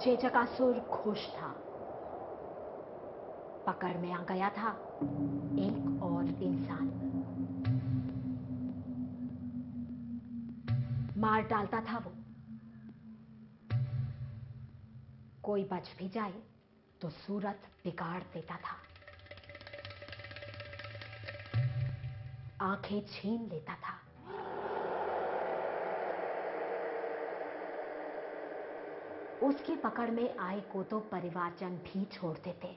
चेचकासुर खुश था। पकड़ में आ गया था एक और इंसान। मार डालता था वो। कोई बच भी जाए तो सूरत बिगाड़ देता था। आंखें छीन लेता था। उसकी पकड़ में आए को तो परिवारजन भी छोड़ देते।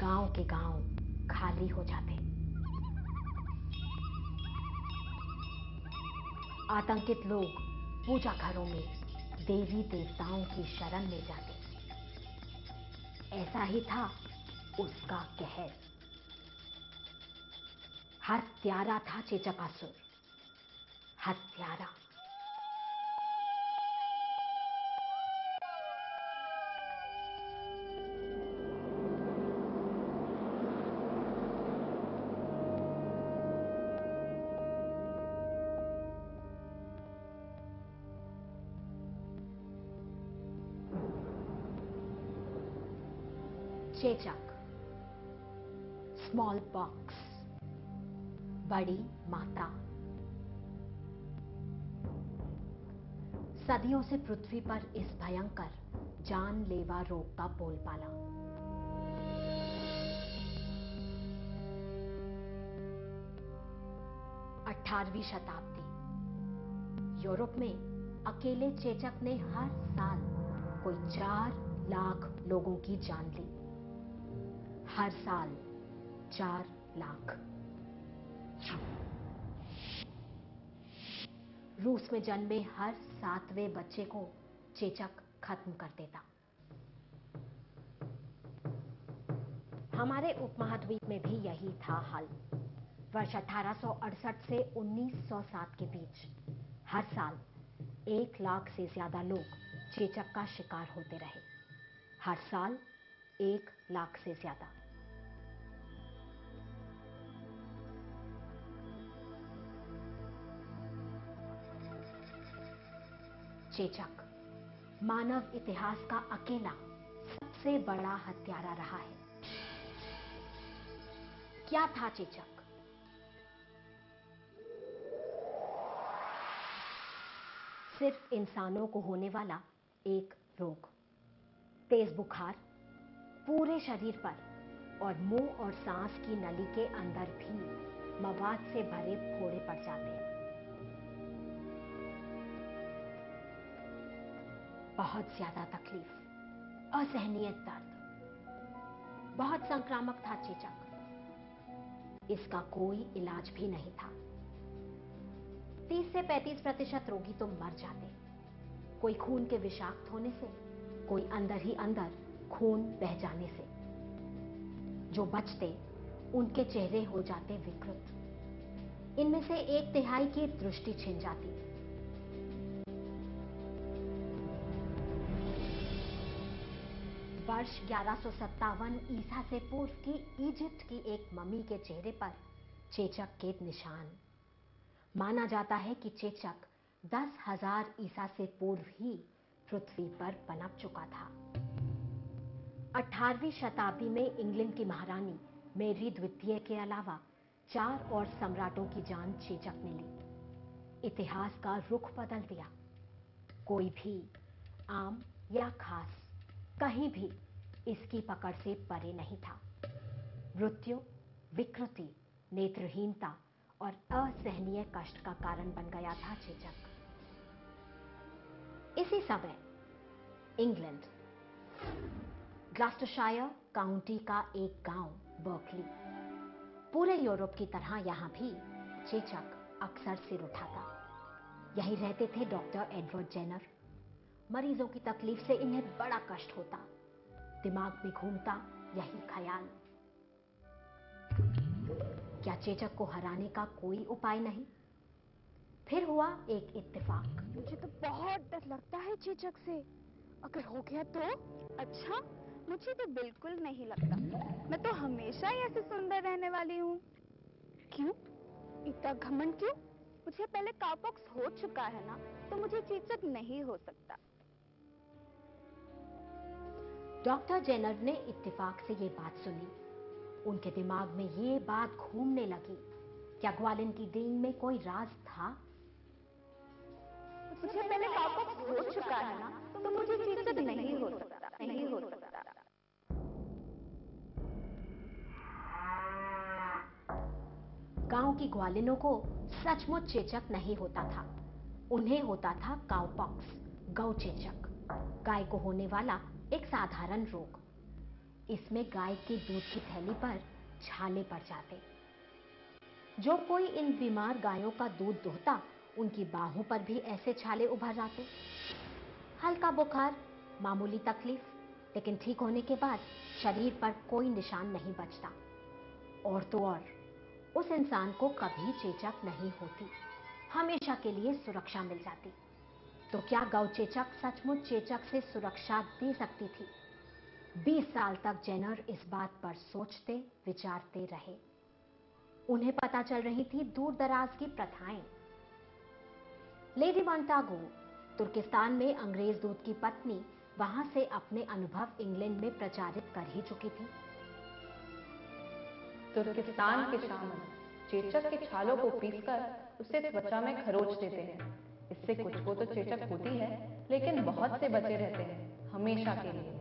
गांव के गांव खाली हो जाते। आतंकित लोग पूजा घरों में देवी देवताओं की शरण में जाते। ऐसा ही था उसका कहर। हत्यारा था चेचकासुर, हत्यारा। चेचक, स्मॉल पॉक्स, बड़ी माता। सदियों से पृथ्वी पर इस भयंकर जानलेवा रोग का बोलबाला। अठारहवीं शताब्दी यूरोप में अकेले चेचक ने हर साल कोई 4 लाख लोगों की जान ली। हर साल 4 लाख। रूस में जन्मे हर 7वें बच्चे को चेचक खत्म कर देता। हमारे उपमहाद्वीप में भी यही था हाल। वर्ष 1868 से 1907 के बीच हर साल 1 लाख से ज्यादा लोग चेचक का शिकार होते रहे। हर साल 1 लाख से ज्यादा। चेचक मानव इतिहास का अकेला सबसे बड़ा हत्यारा रहा है। क्या था चेचक? सिर्फ इंसानों को होने वाला एक रोग। तेज बुखार पूरे शरीर पर और मुंह और सांस की नली के अंदर भी मवाद से भरे फोड़े पड़ जाते हैं। बहुत ज्यादा तकलीफ, असहनीय दर्द। बहुत संक्रामक था चेचक। इसका कोई इलाज भी नहीं था। 30 से 35% रोगी तो मर जाते। कोई खून के विषाक्त होने से, कोई अंदर ही अंदर खून बह जाने से। जो बचते उनके चेहरे हो जाते विकृत। इनमें से 1/3 की दृष्टि छिन जाती। वर्ष 1157 ईसा से पूर्व की इजिप्ट की एक मम्मी के चेहरे पर चेचक के निशान। माना जाता है कि चेचक 10,000 ईसा से पूर्व ही पृथ्वी पर पनप चुका था। 18वीं शताब्दी में इंग्लैंड की महारानी मेरी द्वितीय के अलावा 4 और सम्राटों की जान चेचक ने ली। इतिहास का रुख बदल दिया। कोई भी आम या खास कहीं भी इसकी पकड़ से परे नहीं था। मृत्यु, विकृति, नेत्रहीनता और असहनीय कष्ट का कारण बन गया था चेचक। इसी समय इंग्लैंड, ग्लास्टरशायर काउंटी का एक गांव बर्कली। पूरे यूरोप की तरह यहां भी चेचक अक्सर सिर उठाता। यहीं रहते थे डॉक्टर एडवर्ड जेनर। मरीजों की तकलीफ से इन्हें बड़ा कष्ट होता। दिमाग में घूमता यही ख्याल, क्या चेचक को हराने का कोई उपाय नहीं? फिर हुआ एक इत्तेफाक। मुझे तो बहुत डर लगता है चेचक से। अगर हो गया तो? अच्छा, मुझे तो बिल्कुल नहीं लगता। मैं तो हमेशा ही ऐसे सुंदर रहने वाली हूँ। क्यों? इतना घमंड क्यों? मुझे पहले काउपॉक्स हो चुका है ना, तो मुझे चेचक नहीं हो सकता। डॉक्टर जेनर ने इत्तेफाक से ये बात सुनी। उनके दिमाग में ये बात घूमने लगी, क्या ग्वालिन की डींग में कोई राज था? मुझे पहले काउपॉक्स हो चुका है ना, तो मुझे चेचक नहीं हो सकता, नहीं हो सकता। गांव की ग्वालिनों को सचमुच चेचक नहीं होता था। उन्हें होता था काउपॉक्स, गौ चेचक, गाय को होने वाला एक साधारण रोग। इसमें गाय के दूध की थैली पर छाले पड़ जाते। जो कोई इन बीमार गायों का दूध दोहता, उनकी बाहों पर भी ऐसे छाले उभर आते। हल्का बुखार, मामूली तकलीफ, लेकिन ठीक होने के बाद शरीर पर कोई निशान नहीं बचता। और तो और, उस इंसान को कभी चेचक नहीं होती, हमेशा के लिए सुरक्षा मिल जाती। तो क्या गौ चेचक सचमुच चेचक से सुरक्षा दे सकती थी? 20 साल तक जेनर इस बात पर सोचते विचारते रहे। उन्हें पता चल रही थी दूर दराज की प्रथाएं। लेडी मॉन्टागू, तुर्किस्तान में अंग्रेज दूत की पत्नी, वहां से अपने अनुभव इंग्लैंड में प्रचारित कर ही चुकी थी। तुर्किस्तान के शामन चेचक के छालों को पीसकर उसे त्वचा में खरोच देते हैं। इससे कुछ को तो चेचक होती है, लेकिन बहुत से बचे रहते हैं हमेशा के लिए।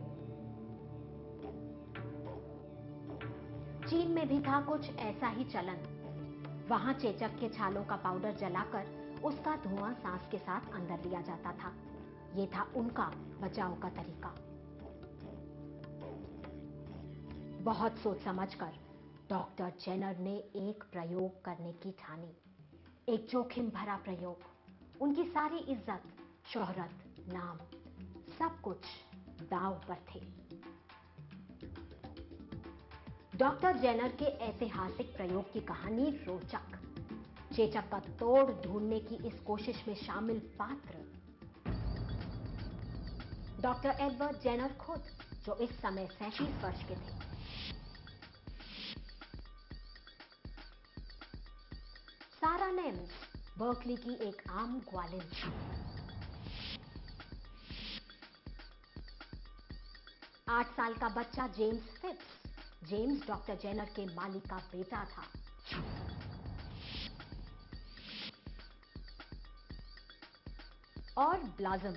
चीन में भी था कुछ ऐसा ही चलन। वहां चेचक के छालों का पाउडर जलाकर उसका धुआं सांस के साथ अंदर लिया जाता था। यह था उनका बचाव का तरीका। बहुत सोच समझकर डॉक्टर जेनर ने एक प्रयोग करने की ठानी। एक जोखिम भरा प्रयोग। उनकी सारी इज्जत, शोहरत, नाम, सब कुछ दांव पर थे। डॉक्टर जेनर के ऐतिहासिक प्रयोग की कहानी रोचक। चेचक का तोड़ ढूंढने की इस कोशिश में शामिल पात्र डॉक्टर एडवर्ड जेनर खुद, जो इस समय 37 वर्ष के थे। सारा नेम्स, बर्कली की एक आम ग्वालिन थी। 8 साल का बच्चा James Phipps, James doctor Jenner के मालिक का बेटा था। और ब्लॉसम,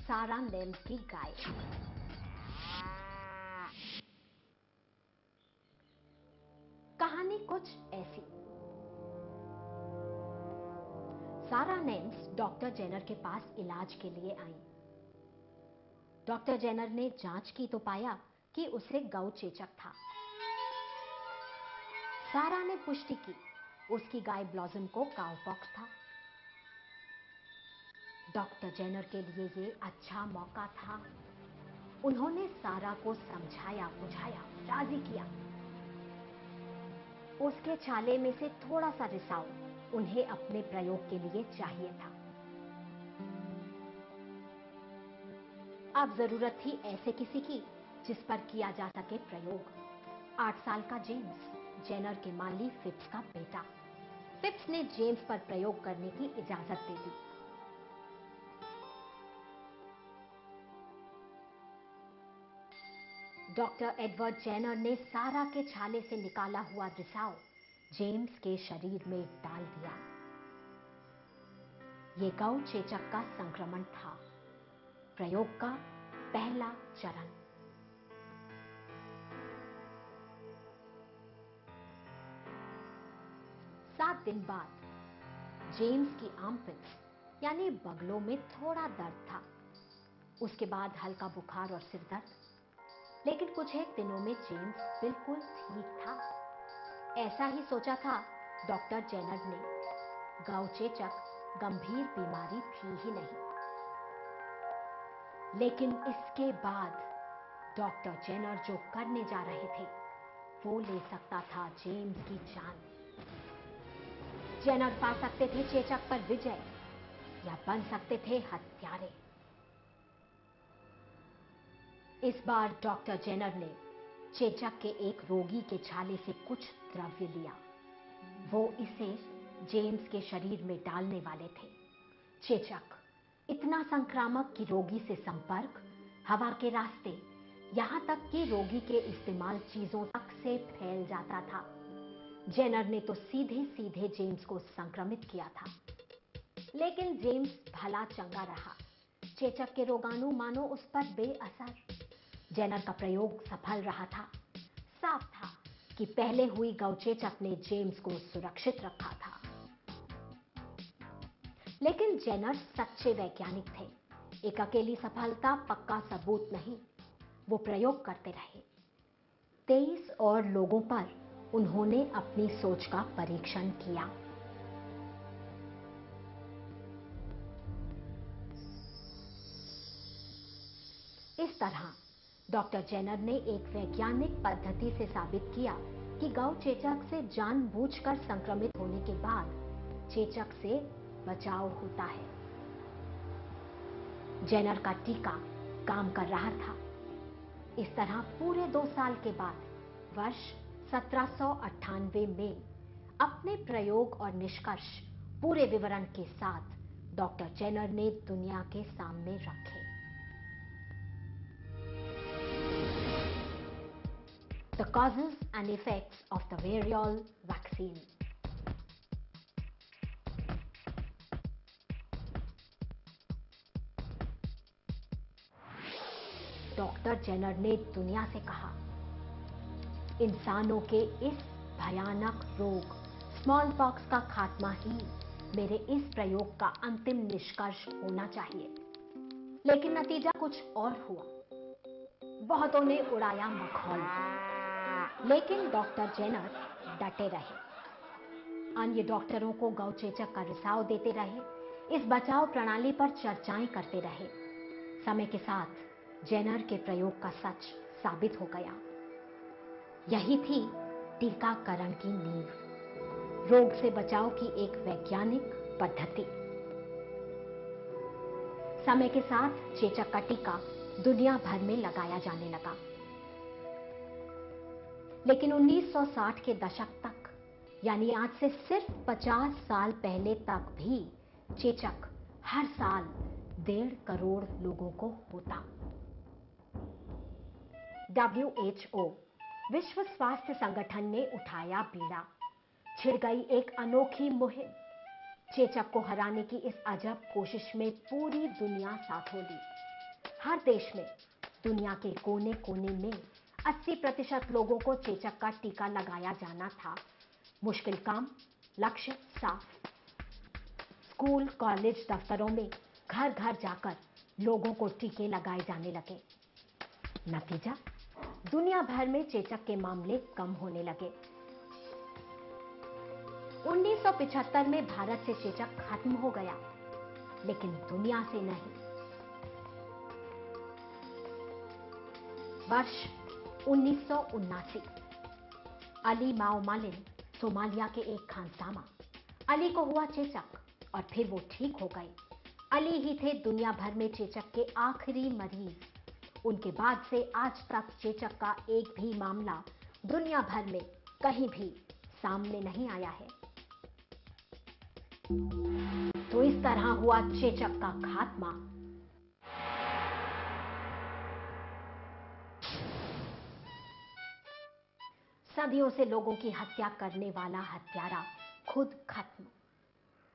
सारा नेम्स की गाय। कहानी कुछ ऐसी। सारा नेम्स डॉक्टर जेनर के पास इलाज के लिए आई। डॉक्टर जेनर ने जांच की तो पाया कि उसे गौ चेचक था। सारा ने पुष्टि की, उसकी गाय ब्लॉसम को काउपॉक्स था। डॉक्टर जेनर के लिए ये अच्छा मौका था। उन्होंने सारा को समझाया, बुझाया, राजी किया। उसके छाले में से थोड़ा सा रिसाव उन्हें अपने प्रयोग के लिए चाहिए था। अब जरूरत थी ऐसे किसी की जिस पर किया जा सके प्रयोग। 8 साल का जेम्स, जेनर के माली फिप्स का बेटा। फिप्स ने जेम्स पर प्रयोग करने की इजाजत दे दी। डॉक्टर एडवर्ड जेनर ने सारा के छाले से निकाला हुआ रिसाव जेम्स के शरीर में डाल दिया। यह गौ चेचक का संक्रमण था। प्रयोग का पहला चरण। सात दिन बाद जेम्स की आर्मपिट्स यानी बगलों में थोड़ा दर्द था। उसके बाद हल्का बुखार और सिर दर्द। लेकिन कुछ एक दिनों में जेम्स बिल्कुल ठीक था। ऐसा ही सोचा था डॉक्टर जेनर ने। गौ चेचक गंभीर बीमारी थी ही नहीं। लेकिन इसके बाद डॉक्टर जेनर जो करने जा रहे थे वो ले सकता था जेम्स की जान। जेनर पा सकते थे चेचक पर विजय या बन सकते थे हत्यारे। इस बार डॉक्टर जेनर ने चेचक के एक रोगी के छाले से कुछ द्रव्य लिया। वो इसे जेम्स के शरीर में डालने वाले थे। चेचक इतना संक्रामक कि रोगी से संपर्क हवा के रास्ते, यहां तक कि रोगी के इस्तेमाल चीजों तक से फैल जाता था। जेनर ने तो सीधे सीधे जेम्स को संक्रमित किया था, लेकिन जेम्स भला चंगा रहा। चेचक के रोगाणु मानो उस पर बेअसर। जेनर का प्रयोग सफल रहा था। साफ था कि पहले हुई गौचेचक ने जेम्स को सुरक्षित रखा था। लेकिन जेनर सच्चे वैज्ञानिक थे। एक अकेली सफलता पक्का सबूत नहीं। वो प्रयोग करते रहे। 23 और लोगों पर उन्होंने अपनी सोच का परीक्षण किया। इस तरह डॉक्टर जेनर ने एक वैज्ञानिक पद्धति से साबित किया कि गौ चेचक से जानबूझकर संक्रमित होने के बाद चेचक से बचाव होता है। जेनर का टीका काम कर रहा था। इस तरह पूरे 2 साल के बाद वर्ष 1798 में अपने प्रयोग और निष्कर्ष पूरे विवरण के साथ डॉक्टर जेनर ने दुनिया के सामने रखे। The causes and effects of the variole vaccine. Doctor Jenner ने दुनिया से कहा, इंसानों के इस भयानक रोग स्मॉल पॉक्स का खात्मा ही मेरे इस प्रयोग का अंतिम निष्कर्ष होना चाहिए। लेकिन नतीजा कुछ और हुआ। बहुतों ने उड़ाया मखौल, लेकिन डॉक्टर जेनर डटे रहे। अन्य डॉक्टरों को गौचेचक का रिसाव देते रहे, इस बचाव प्रणाली पर चर्चाएं करते रहे। समय के साथ जेनर के प्रयोग का सच साबित हो गया। यही थी टीकाकरण की नींव, रोग से बचाव की एक वैज्ञानिक पद्धति। समय के साथ चेचक का टीका दुनिया भर में लगाया जाने लगा। लेकिन 1960 के दशक तक, यानी आज से सिर्फ 50 साल पहले तक भी चेचक हर साल 1.5 करोड़ लोगों को होता। WHO विश्व स्वास्थ्य संगठन ने उठाया बीड़ा। छिड़ गई एक अनोखी मुहिम। चेचक को हराने की इस अजब कोशिश में पूरी दुनिया साथ हो ली। हर देश में, दुनिया के कोने कोने में 80% लोगों को चेचक का टीका लगाया जाना था। मुश्किल काम, लक्ष्य साफ। स्कूल, कॉलेज, दफ्तरों में घर घर जाकर लोगों को टीके लगाए जाने लगे। नतीजा, दुनिया भर में चेचक के मामले कम होने लगे। 1975 में भारत से चेचक खत्म हो गया, लेकिन दुनिया से नहीं। वर्ष 1979, अली माओमालिन, सोमालिया के एक खानसामा। अली को हुआ चेचक और फिर वो ठीक हो गए। अली ही थे दुनिया भर में चेचक के आखिरी मरीज। उनके बाद से आज तक चेचक का एक भी मामला दुनिया भर में कहीं भी सामने नहीं आया है। तो इस तरह हुआ चेचक का खात्मा। सदियों से लोगों की हत्या करने वाला हत्यारा खुद खत्म।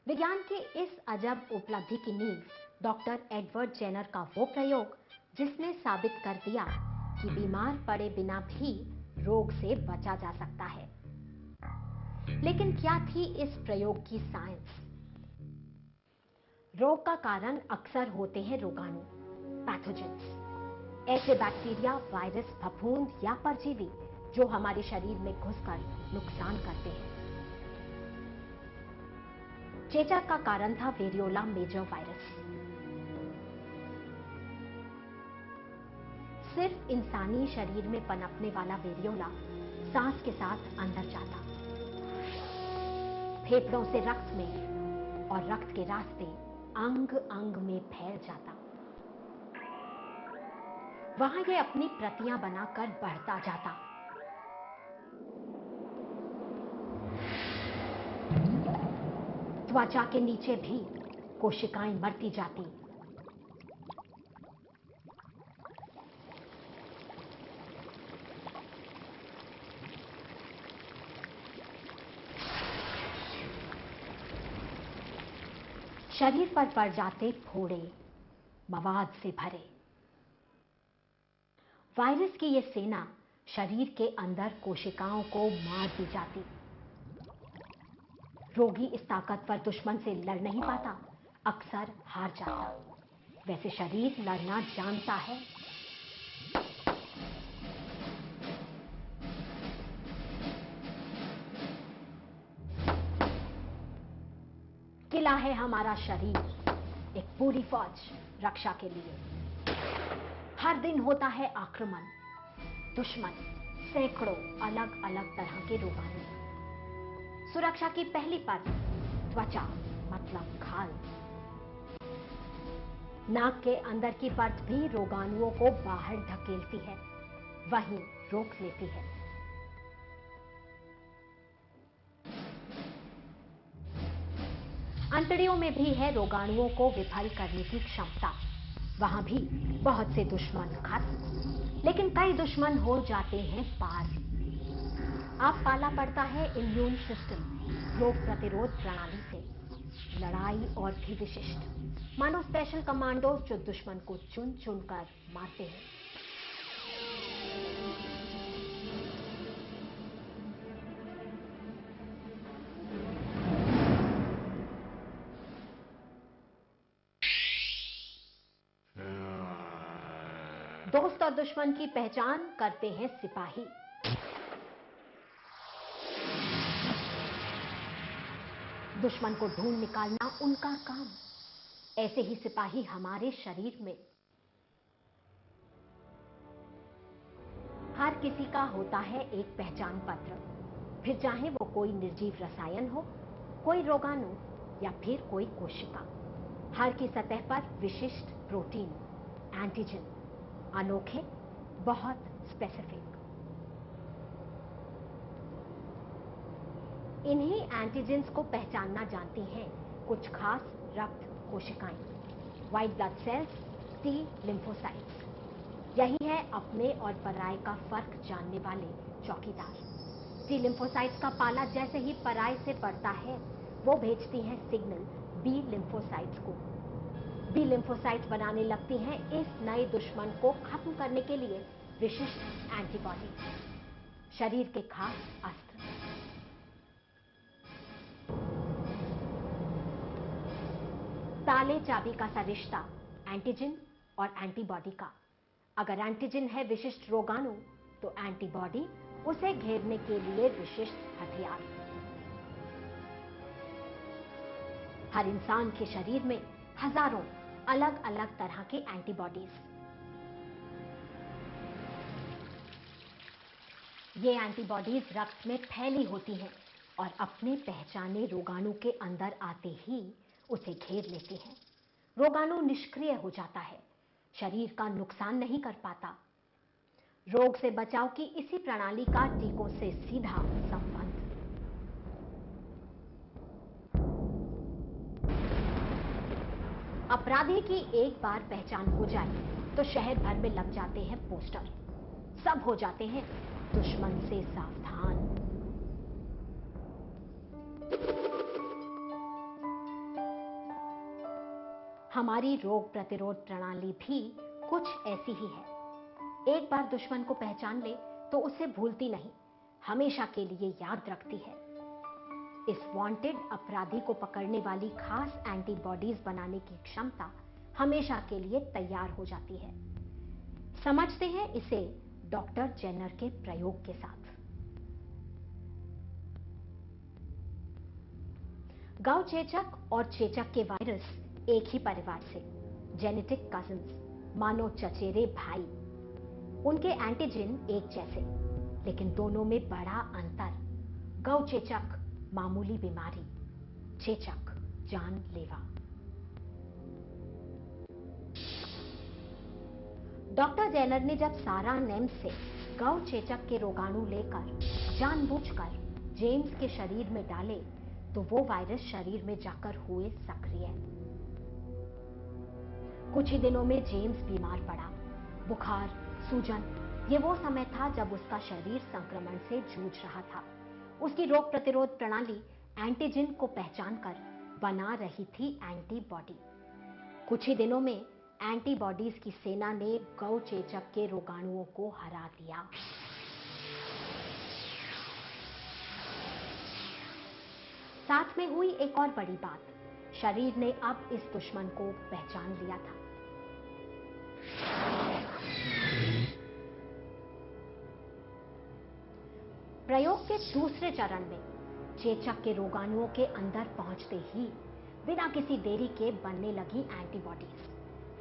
विज्ञान की इस अजब उपलब्धि की नींव डॉक्टर एडवर्ड जेनर का वो प्रयोग जिसने साबित कर दिया कि बीमार पड़े बिना भी रोग से बचा जा सकता है। लेकिन क्या थी इस प्रयोग की साइंस? रोग का कारण अक्सर होते हैं रोगाणु, पैथोजेंस। ऐसे बैक्टीरिया, वायरस, फफूंद या परजीवी जो हमारे शरीर में घुसकर नुकसान करते हैं। चेचक का कारण था वेरियोला मेजर वायरस। सिर्फ इंसानी शरीर में पनपने वाला वेरियोला सांस के साथ अंदर जाता, फेफड़ों से रक्त में और रक्त के रास्ते अंग अंग में फैल जाता। वहां ये अपनी प्रतियां बनाकर बढ़ता जाता। त्वचा के नीचे भी कोशिकाएं मरती जाती। शरीर पर पड़ जाते फोड़े मवाद से भरे। वायरस की यह सेना शरीर के अंदर कोशिकाओं को मार दी जाती। रोगी इस ताकतवर दुश्मन से लड़ नहीं पाता, अक्सर हार जाता। वैसे शरीर लड़ना जानता है। किला है हमारा शरीर, एक पूरी फौज रक्षा के लिए। हर दिन होता है आक्रमण, दुश्मन सैकड़ों अलग अलग तरह के रोगाणु। सुरक्षा की पहली परत त्वचा मतलब खाल। नाक के अंदर की परत भी रोगाणुओं को बाहर धकेलती है, वहीं रोक लेती है। अंतड़ियों में भी है रोगाणुओं को विफल करने की क्षमता। वहां भी बहुत से दुश्मन खत्म, लेकिन कई दुश्मन हो जाते हैं पार। अब पाला पड़ता है इम्यून सिस्टम, रोग प्रतिरोध प्रणाली से। लड़ाई और भी विशिष्ट, मानो स्पेशल कमांडो जो दुश्मन को चुन चुन कर मारते हैं। दोस्त और दुश्मन की पहचान करते हैं सिपाही। दुश्मन को ढूंढ निकालना उनका काम। ऐसे ही सिपाही हमारे शरीर में। हर किसी का होता है एक पहचान पत्र, फिर चाहे वो कोई निर्जीव रसायन हो, कोई रोगाणु या फिर कोई कोशिका। हर की सतह पर विशिष्ट प्रोटीन, एंटीजन, अनोखे, बहुत स्पेसिफिक। इन्हीं एंटीजेंस को पहचानना जानती हैं कुछ खास रक्त कोशिकाएं, white blood cells, T lymphocytes. यही है अपने और पराये का फर्क जानने वाले चौकीदार। टी लिम्फोसाइट्स का पाला जैसे ही पराये से पड़ता है, वो भेजती हैं सिग्नल बी लिम्फोसाइट्स को। बी लिम्फोसाइट्स बनाने लगती हैं इस नए दुश्मन को खत्म करने के लिए विशिष्ट एंटीबॉडी, शरीर के खास अस्त्र। ताले चाबी का सा रिश्ता एंटीजन और एंटीबॉडी का। अगर एंटीजन है विशिष्ट रोगाणु, तो एंटीबॉडी उसे घेरने के लिए विशिष्ट हथियार। हर इंसान के शरीर में हजारों अलग अलग तरह के एंटीबॉडीज। ये एंटीबॉडीज रक्त में फैली होती हैं और अपने पहचाने रोगाणु के अंदर आते ही उसे घेर लेती हैं। रोगाणु निष्क्रिय हो जाता है, शरीर का नुकसान नहीं कर पाता। रोग से बचाव की इसी प्रणाली का टीकों से सीधा संबंध। अपराधी की एक बार पहचान हो जाए तो शहर भर में लग जाते हैं पोस्टर। सब हो जाते हैं दुश्मन से सावधान। हमारी रोग प्रतिरोध प्रणाली भी कुछ ऐसी ही है। एक बार दुश्मन को पहचान ले तो उसे भूलती नहीं, हमेशा के लिए याद रखती है। इस वांटेड अपराधी को पकड़ने वाली खास एंटीबॉडीज बनाने की क्षमता हमेशा के लिए तैयार हो जाती है। समझते हैं इसे डॉक्टर जेनर के प्रयोग के साथ। गांव चेचक और चेचक के वायरस एक ही परिवार से, जेनेटिक कजिन्स, मानो चचेरे भाई। उनके एंटीजन एक जैसे, लेकिन दोनों में बड़ा अंतर। गौ चेचक मामूली बीमारी, चेचक जानलेवा। डॉक्टर जेनर ने जब सारा नेम्स से गौ चेचक के रोगाणु लेकर जानबूझकर जेम्स के शरीर में डाले तो वो वायरस शरीर में जाकर हुए सक्रिय। कुछ ही दिनों में जेम्स बीमार पड़ा। बुखार, सूजन, ये वो समय था जब उसका शरीर संक्रमण से जूझ रहा था। उसकी रोग प्रतिरोध प्रणाली एंटीजन को पहचान कर बना रही थी एंटीबॉडी। कुछ ही दिनों में एंटीबॉडीज की सेना ने गौ चेचक के रोगाणुओं को हरा दिया। साथ में हुई एक और बड़ी बात, शरीर ने अब इस दुश्मन को पहचान लिया था। प्रयोग के दूसरे चरण में चेचक के रोगाणुओं के अंदर पहुंचते ही बिना किसी देरी के बनने लगी एंटीबॉडीज।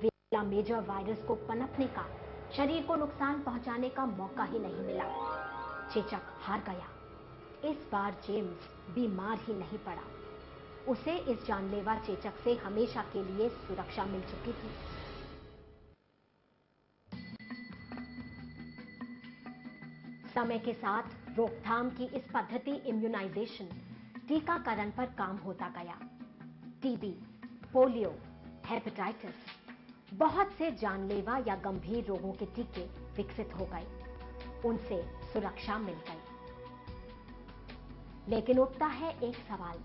वेला मेजर वायरस को पनपने का, शरीर को नुकसान पहुंचाने का मौका ही नहीं मिला। चेचक हार गया। इस बार जेम्स बीमार ही नहीं पड़ा। उसे इस जानलेवा चेचक से हमेशा के लिए सुरक्षा मिल चुकी थी। समय के साथ रोकथाम की इस पद्धति इम्यूनाइजेशन, टीकाकरण पर काम होता गया। टीबी, पोलियो, हेपेटाइटिस, बहुत से जानलेवा या गंभीर रोगों के टीके विकसित हो गए। उनसे सुरक्षा मिल गई। लेकिन उठता है एक सवाल,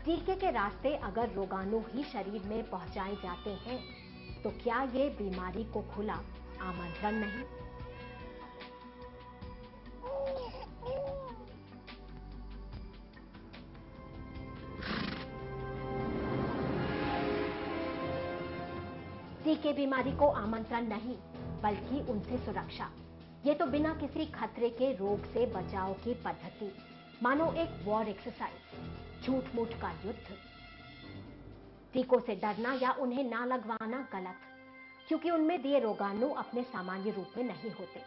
टीके के रास्ते अगर रोगाणु ही शरीर में पहुंचाए जाते हैं तो क्या ये बीमारी को खुला आमंत्रण नहीं? टीके बीमारी को आमंत्रण नहीं, बल्कि उनसे सुरक्षा। ये तो बिना किसी खतरे के रोग से बचाव की पद्धति, मानो एक वॉर एक्सरसाइज, झूठ मूठ का युद्ध। टीकों से डरना या उन्हें ना लगवाना गलत, क्योंकि उनमें दिए रोगाणु अपने सामान्य रूप में नहीं होते।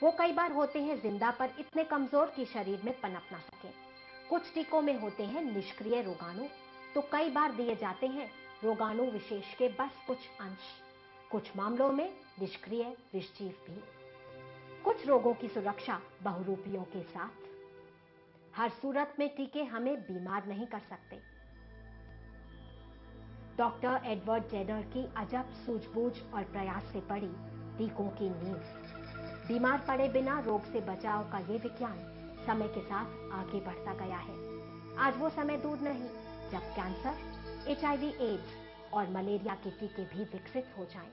वो कई बार होते हैं जिंदा पर इतने कमजोर कि शरीर में पनप ना सके। कुछ टीकों में होते हैं निष्क्रिय रोगाणु, तो कई बार दिए जाते हैं रोगाणु विशेष के बस कुछ अंश। कुछ मामलों में निष्क्रिय विषजीव भी। कुछ रोगों की सुरक्षा बहुरूपियों के साथ। हर सूरत में टीके हमें बीमार नहीं कर सकते। डॉक्टर एडवर्ड जेनर की अजब सूझबूझ और प्रयास से पड़ी टीकों की नींव। बीमार पड़े बिना रोग से बचाव का ये विज्ञान समय के साथ आगे बढ़ता गया है। आज वो समय दूर नहीं जब कैंसर, HIV, एड्स और मलेरिया के टीके भी विकसित हो जाएं।